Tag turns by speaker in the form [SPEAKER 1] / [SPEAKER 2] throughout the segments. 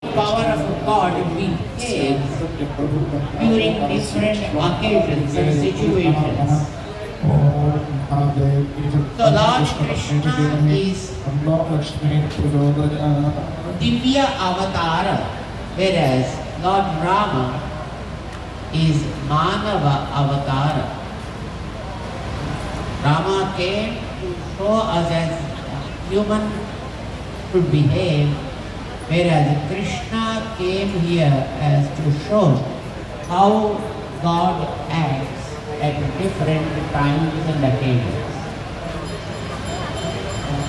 [SPEAKER 1] Power of God behaves during different occasions and situations. So Lord Krishna is Divya Avatara, whereas Lord Rama is Manava Avatara. Rama came to show us as human should behave, whereas Krishna came here as to show how God acts at different times and occasions.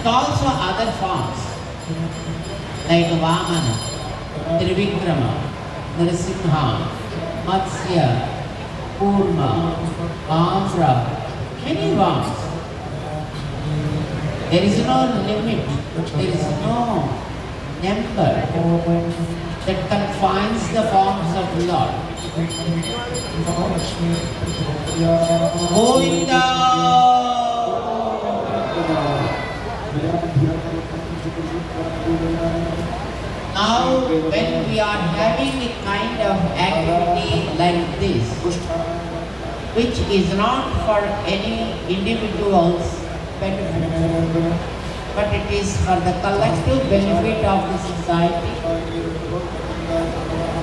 [SPEAKER 1] Also other forms like Vamana, Trivikrama, Narasimha, Matsya, Kurma, Amra, many forms. There is no limit, there is no number that confines the forms of Lord. Govinda! Now, when we are having a kind of activity like this, which is not for any individual's benefit, but it is for the collective benefit of the society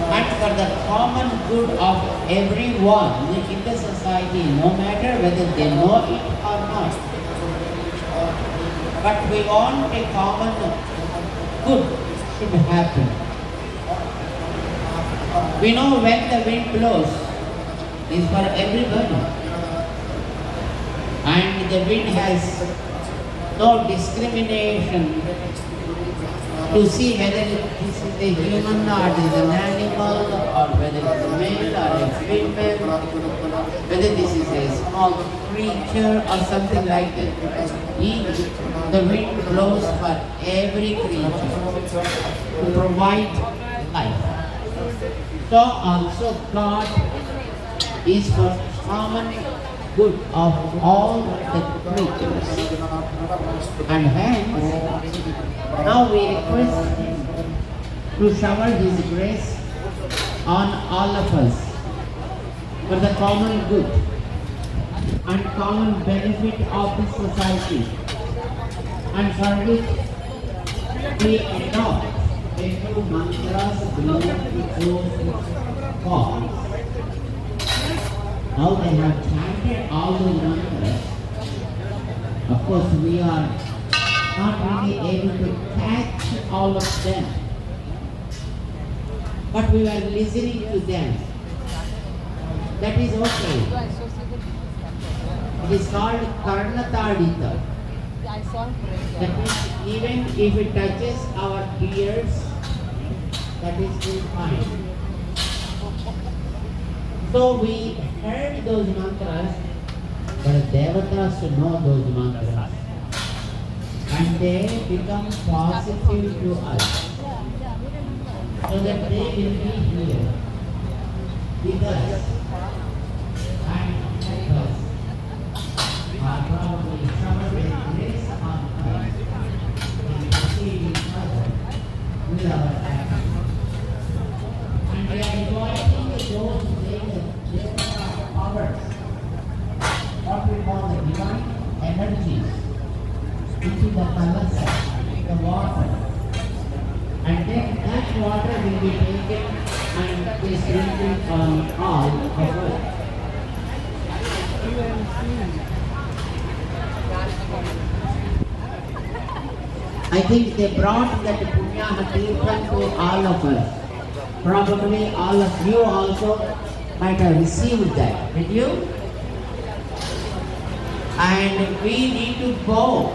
[SPEAKER 1] and for the common good of everyone in the society, no matter whether they know it or not. But we want a common good should happen. We know when the wind blows is for everybody, and the wind has no discrimination to see whether this is a human or it is an animal, or whether it is a male or a female, whether this is a small creature or something like that. The wind blows for every creature to provide life. So also God is for common good of all the creatures. And hence, now we request Him to shower His grace on all of us for the common good and common benefit of the society, and for which we adopt a few mantras belonging to those forms. Now they have chanted all those mantras. Of course, we are not really able to catch all of them, but we were listening to them. That is okay. It is called Karnatadita. That means even if it touches our ears, that is still fine. So we heard those mantras, but devatas know those mantras, and they become positive to us, so that they will be here with us and help us. Probably shower with grace on us and receive each other with our actions. And we are inviting those Devata powers, what we call the divine energies, into the kalasa, the water. And then that water will be taken and be sprinkled on all of us. I think they brought that Punya Hatirthan to all of us. Probably all of you also might have received that. Did you? And we need to go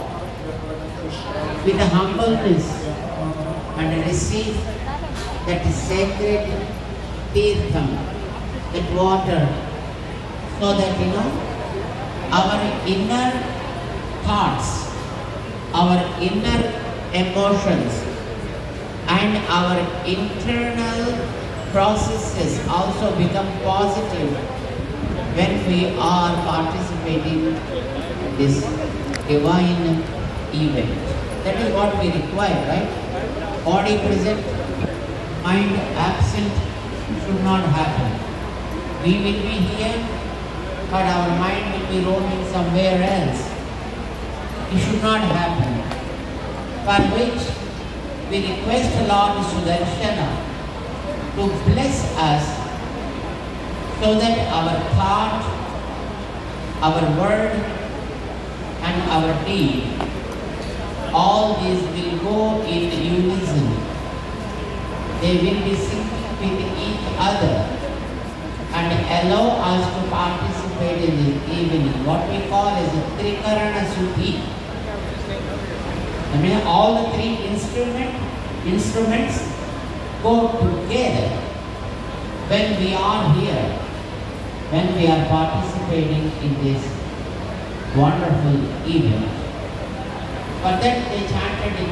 [SPEAKER 1] with the humbleness and receive that sacred Tirtham, that water, so that our inner thoughts, our inner emotions, and our internal processes also become positive when we are participating in this divine event. That is what we require, right? Body present, mind absent should not happen. We will be here, but our mind will be roaming somewhere else. It should not happen. For which we request Lord Sudarshana to bless us so that our thought, our word and our deed, all these will go in unison. They will be synced with each other and allow us to participate in the evening, what we call as a Trikarana Suddhi. I mean, all the three instruments go together when we are here, when we are participating in this wonderful event. For that they chanted in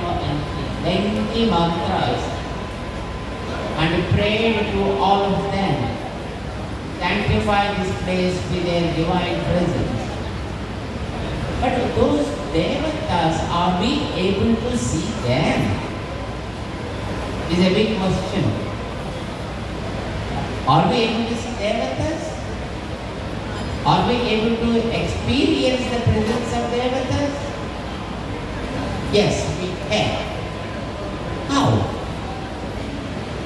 [SPEAKER 1] lengthy mantras and prayed to all of them, sanctify this place with their divine presence. But those devatas, are we able to see them? Is a big question. Are we able to see devatas? Are we able to experience the presence of devatas? Yes, we can. How?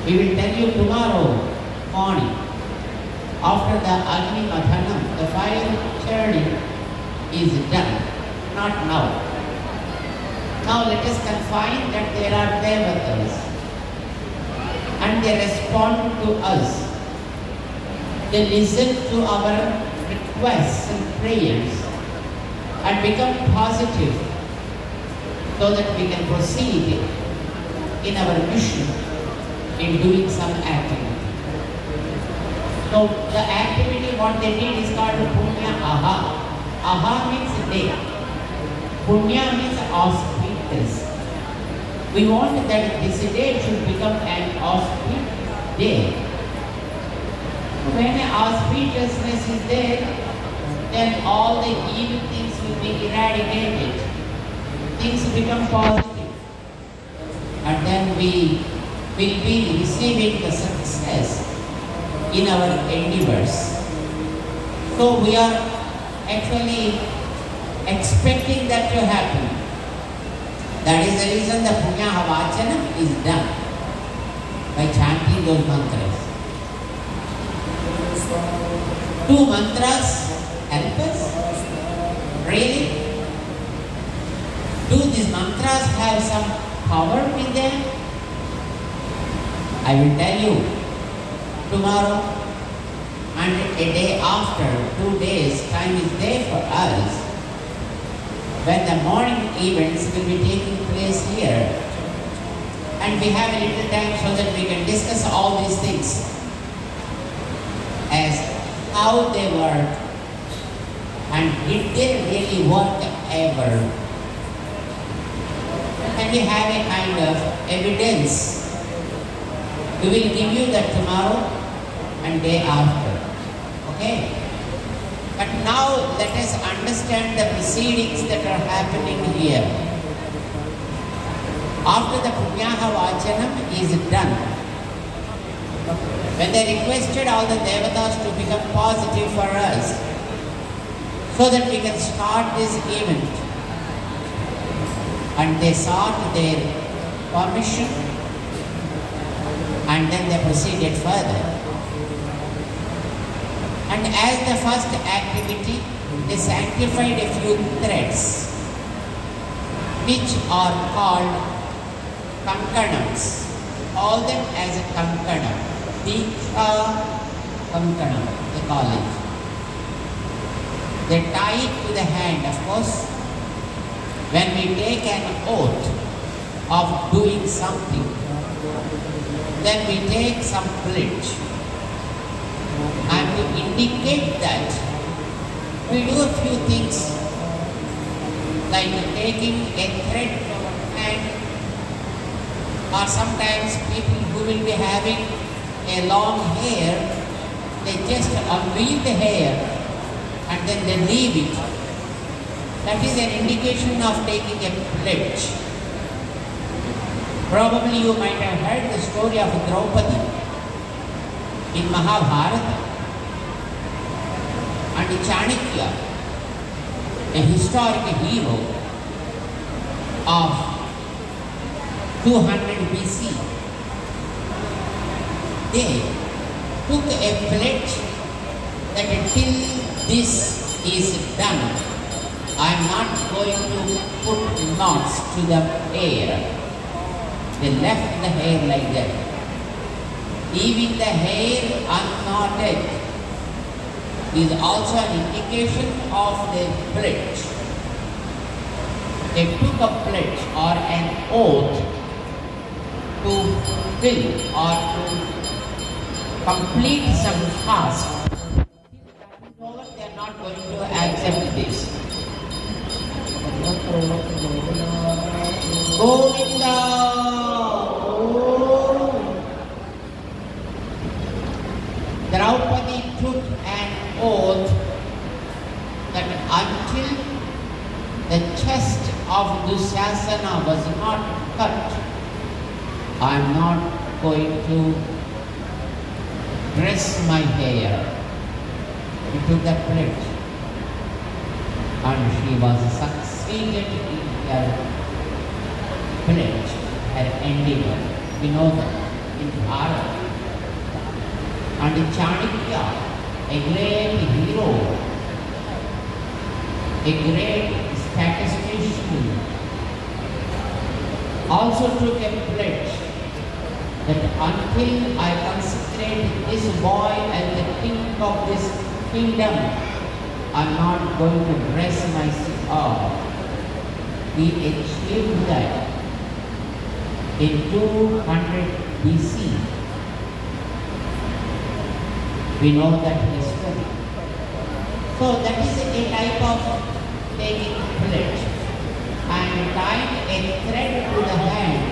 [SPEAKER 1] We will tell you tomorrow morning. After the Agni Mathanam, the fire churning is done. Not now. Now let us confine that there are devatas and they respond to us. They listen to our requests and prayers and become positive so that we can proceed in our mission in doing some activity. So the activity what they did is called Punya Aha. Aha means day. Punya means auspicious. We want that this day should become an auspicious day. When auspiciousness is there, then all the evil things will be eradicated. Things become positive. And then we will be receiving the success in our endeavors. So we are actually expecting that to happen. That is the reason the Punya Havachanam is done by chanting those mantras. 2 mantras help us? Really? Do these mantras have some power with them? I will tell you tomorrow and a day after, 2 days, time is there for us when the morning events will be taking place here and we have a little time so that we can discuss all these things as how they work and did they really work ever. And we have a kind of evidence. We will give you that tomorrow and day after. Okay? But now let us understand the proceedings that are happening here. After the Punyaha Vachanam is done, when they requested all the devatas to become positive for us, so that we can start this event, and they sought their permission, and then they proceeded further. And as the first activity, they sanctified a few threads, which are called kankanams. All them as a kankanam. Diksha kankanam, they call it. They tie it to the hand, of course. When we take an oath of doing something, then we take some pledge. And to indicate that we do a few things like taking a thread from a hand, or sometimes people who will be having a long hair, they just unweave the hair and then they leave it. That is an indication of taking a pledge. Probably you might have heard the story of Draupadi in Mahabharata, and Chanakya, a historic hero of 200 BC. They took a pledge that until this is done, I am not going to put knots to the hair. They left the hair like that. Even the hair unknotted is also an indication of their pledge. They took a pledge or an oath to fulfill or to complete some task. They are not going to accept this. Govinda! Draupadi took an oath that until the chest of Dusyasana was not cut, I am not going to dress my hair. She took that pledge, and she was succeeded in her pledge, her endeavor. We know that in Bharat. And Chanakya, a great hero, a great statistician, also took a pledge that until I consecrate this boy as the king of this kingdom, I am not going to dress myself. He achieved that in 200 BC. We know that history. So that is a type of taking pledge. And tying a thread to the hand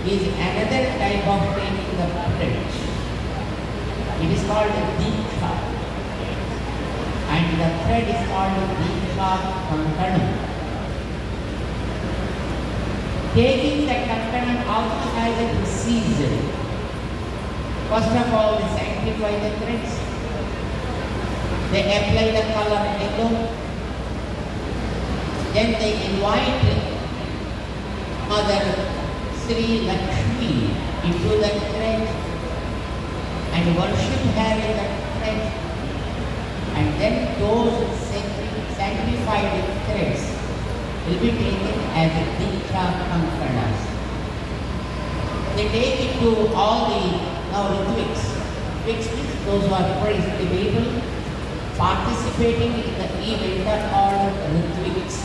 [SPEAKER 1] is another type of taking the pledge. It is called a Diksha. And the thread is called Diksha Kankanam. Taking the Kankanam also has a procedure. First of all, they sanctify the threads. They apply the color yellow. Then they invite Mother Sri Lakshmi into the thread and worship her in the thread. And then those sanctified threads will be taken as Diksha Kankanas. They take it to all the Ritviks. Ritviks means those who are praised, the people participating in the event are called Ritviks.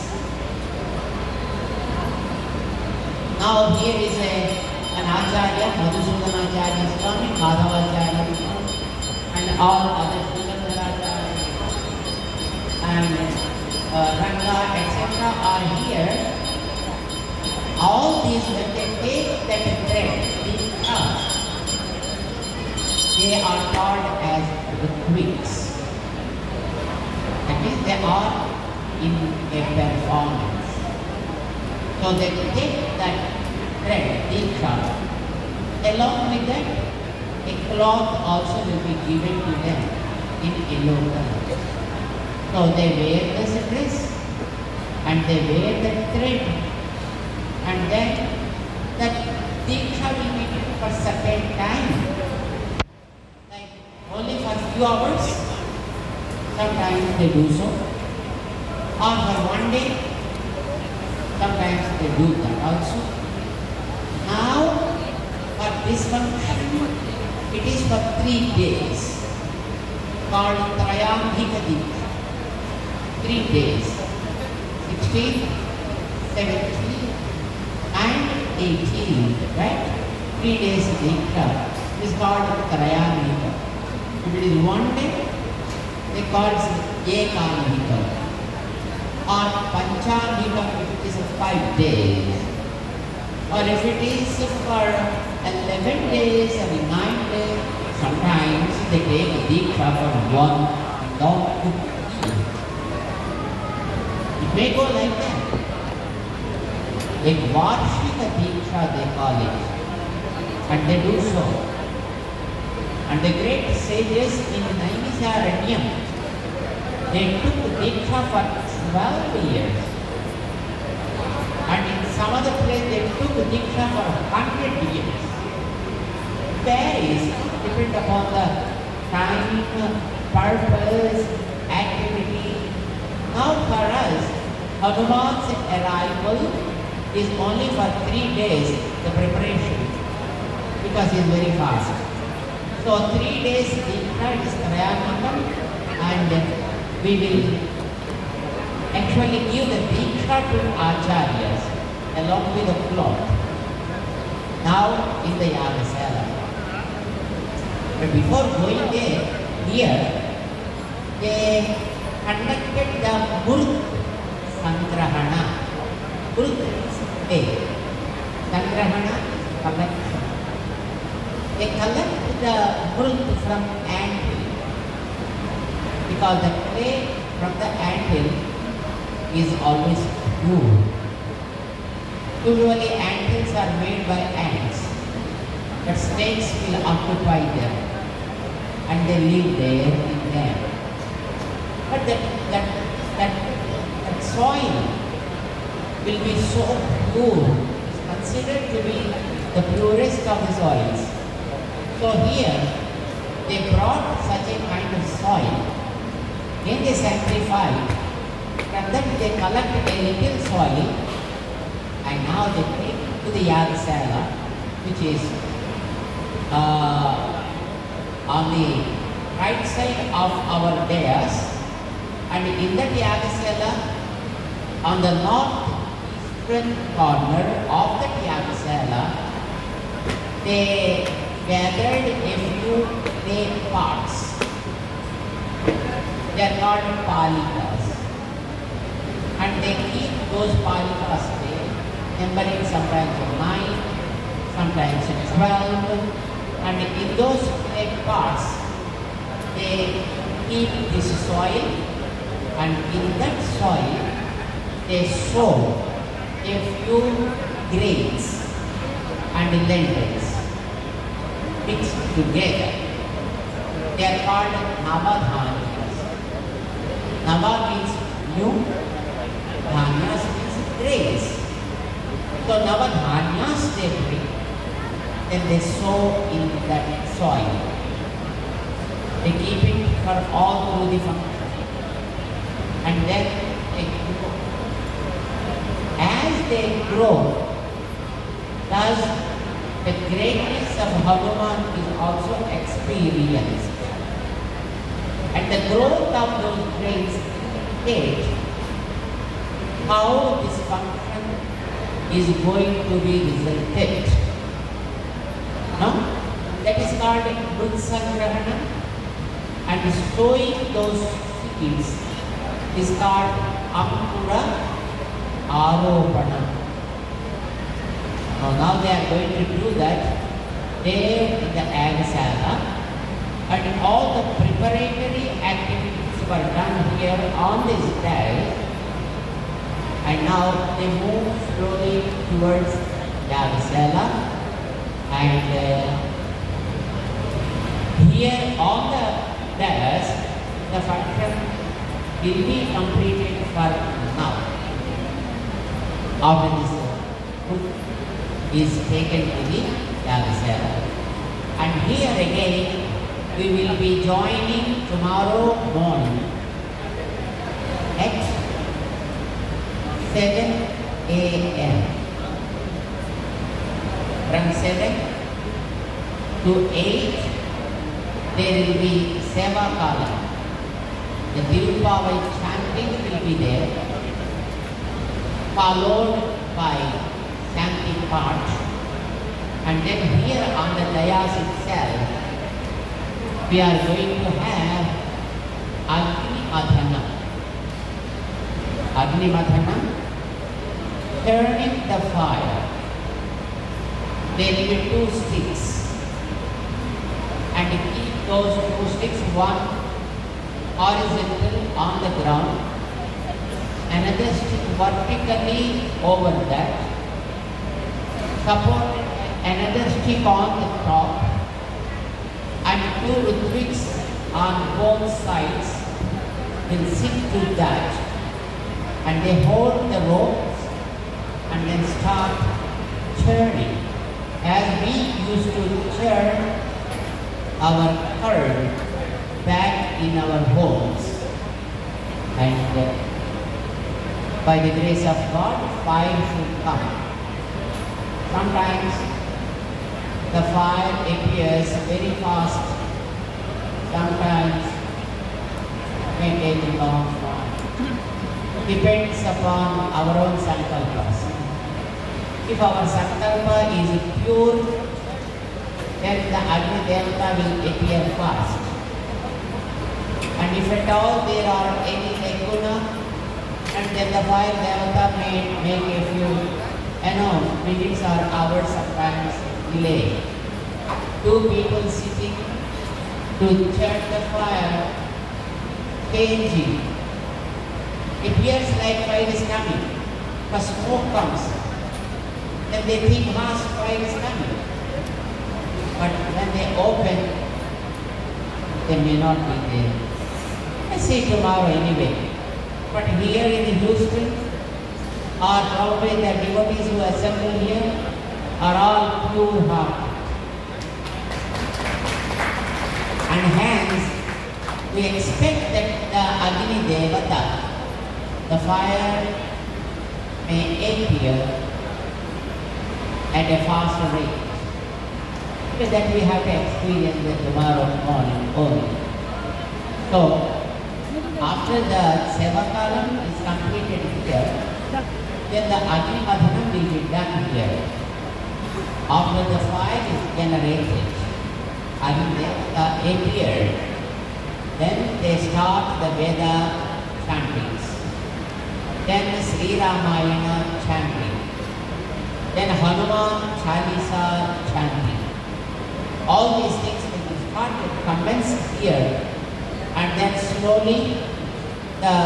[SPEAKER 1] Now here is an Acharya, Madhusudana Acharya Swami, Madhava Acharya Swami, and all other Purandaracharya and Ranga, etc. are here. All these, when they take that thread, they are called as Ritviks. That means they are in a performance. So they take that thread, Diksha. Along with that, a cloth also will be given to them in yellow color. So they wear this dress and they wear that thread, and then that Diksha will be given for certain time. Like only for few hours. Sometimes they do so, or for one day, sometimes they do that also. Now, for this function, it is for 3 days, called Trayambika Diksha. 3 days, 16, 17, and 18, right? 3 days Diksha is called Trayambika. If it is 1 day, they call it Ekambika, or Panchamika if it is 5 days, or if it is for 11 days or 9 days, sometimes they take a Diksha for 1 long 2 years. It may go like that. A Varshika Diksha they call it. and they do so. And the great sages in Naimisaranyam, they took Diksha for 12 years. And in some other place they took Diksha for 100 years. Varies, depend upon the time, purpose, activity. Now for us, Hanuman's arrival is only for 3 days, the preparation, because he is very fast. So 3 days Diksha is Trayamakam, and we will actually give the Diksha to Acharyas along with the cloth. Now in the Yagasala. But before going there, here they conducted the Murk Sangrahana. Murk is day. Sangrahana is collection. They collect the Murk from anthill, because the clay from the anthill is always pure. Usually anthills are made by ants, but snakes will occupy them and they live there in them. But that soil will be so pure, it's considered to be the purest of the soils. So here they brought such a kind of soil, then they sacrificed, from that they collect a little soil, and now they take it to the Yagasala, which is on the right side of our dais, and in that Yagasala, on the northeastern corner of that Yagasala, they gathered a few clay pots. They are called palikas, and they keep those palikas there, numbering sometimes 9, sometimes 12, and in those clay pots they keep this soil, and in that soil they sow a few grains and lentils mixed together. They are called Navadhanyas. Nava means new, Dhanyas means grains. So Navadhanyas they bring, then they sow in that soil. They keep it for all through the function, and then they grow. As they grow, thus the greatness of Hanuman is also experienced. And the growth of those grains indicate how this function is going to be resulted. No? That is called Mrutsangrahana, and sowing those seeds is called Ankura Aropana. Now they are going to do that there in the Yagasala, and all the preparatory activities were done here on this day, and now they move slowly towards Yagasala, and here on the dais the function will be completed for now. After this is taken to the Yagasala. And here again we will be joining tomorrow morning at 7 a.m. From 7 to 8 there will be Seva Kala. The Tirupavai chanting will be there, followed by chanting part, and then here on the dais itself we are going to have Agni Madhana. Agni Madhana, turning the fire. There will be 2 sticks, and keep those 2 sticks, one horizontal on the ground, another stick vertically over that, supported by another stick on the top, and two Ritviks on both sides will sit to that, and they hold the ropes and then start churning, as we used to churn our curd back in our homes. And by the grace of God, fire should come. Sometimes the fire appears very fast, sometimes may take a long time. Depends upon our own sankalpas. If our sankalpa is pure, then the Agni Devata will appear fast. And if at all there are any neguna, and then the fire Devata may make a few, minutes or hours sometimes delay. Two people sitting to check the fire, changing. It appears like fire is coming, but smoke comes. Then they think fire is coming. But when they open, they may not be there. Let's see tomorrow anyway. But here in Houston, or probably the devotees who assemble here are all pure heart. And hence, we expect that the Agni Devata, the fire, may appear at a faster rate. Because that we have to experience it tomorrow morning only. So, after the Sevakalam is completed here, then the Agni Madhanam will be done here. After the fire is generated, Agni Devata appeared, then they start the Veda chantings, then Sri Ramayana chanting, then Hanuman Chalisa chanting. All these things will be started, commenced here, and then slowly the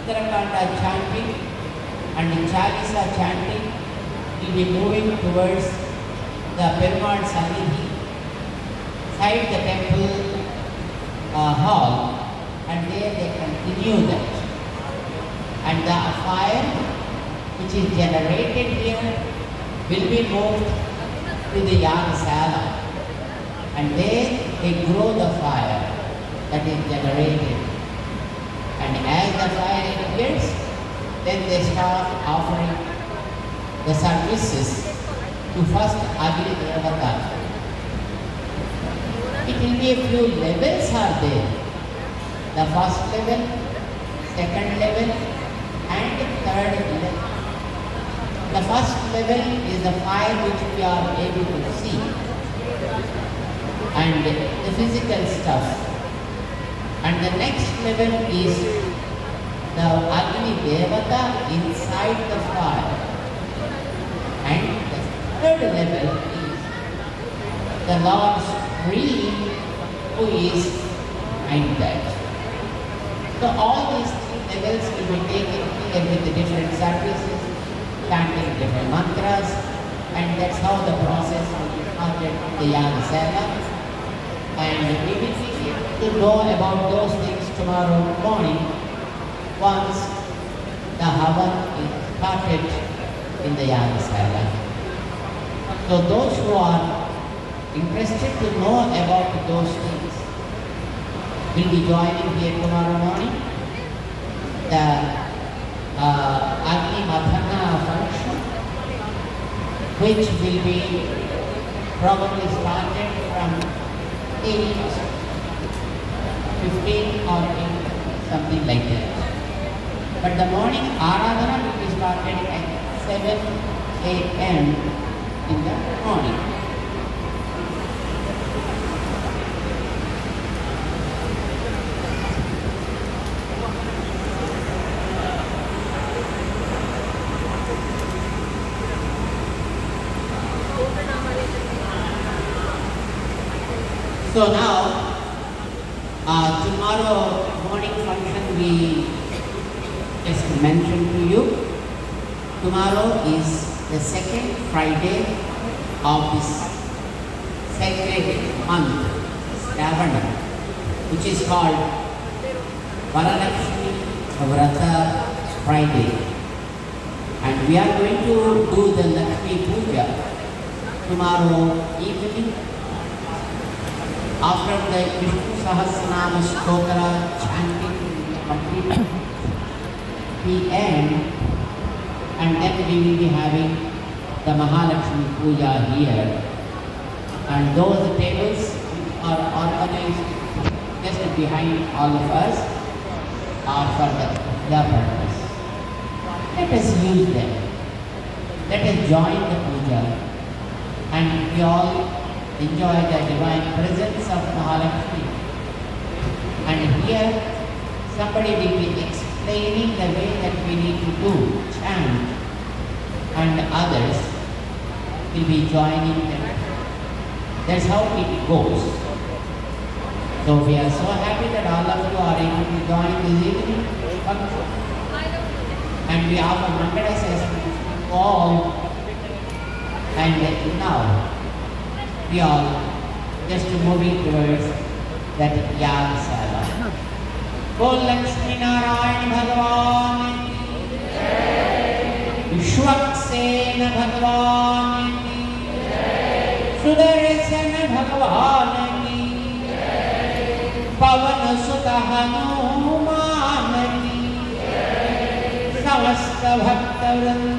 [SPEAKER 1] Sundarakanda chanting and the Chalisa chanting will be moving towards the Perumal Sannidhi, side the temple hall, and there they continue that. And the fire which is generated here will be moved to the Yagasala, and there they grow the fire that is generated. And as the fire appears, then they start offering the services to first Agni Devata. It will be a few levels are there. The first level, second level, and third level. The first level is the fire which we are able to see, and the physical stuff. And the next level is the Agni Devata inside the fire. And the third level is the Lord Supreme who is behind that. So all these three levels will be taken here with the different services, chanting different mantras, and that's how the process will be started in the Yagasala. And we will be to know about those things tomorrow morning once the Havan is started in the Yagasala. So those who are interested to know about those things will be joining here tomorrow morning. The Agni Madhana function, which will be probably started from 8, 15 or 8, something like that. But the morning Aradhana will be started at 7 a.m. in the morning. So now, tomorrow morning function we just mentioned to you. Tomorrow is the second Friday of this sacred month, Ravana, which is called Varalakshmi Vrata Friday. And we are going to do the Lakshmi Puja tomorrow evening after the Vishnu Sahasranama Stotara chanting complete p.m. and then we will be having the Mahalakshmi Puja here. And those tables are organized just behind all of us are for the purpose. Let us use them. Let us join the puja and we all enjoy the divine presence of Mahalakshmi. And here somebody will be explaining the way that we need to do, chant, and others will be joining them. That's how it goes. So we are so happy that all of you are able to join this evening. And we offer Mangala Sessions to all. And now we are just moving towards that Yag Sala. Bol Lakshmi Narayan Bhagavan ki, Vishwaksena Bhagavan ki, Sudarsana Bhagavan ki, Pavan Sutta Hanuman ki, Samasta Bhakta Vrinda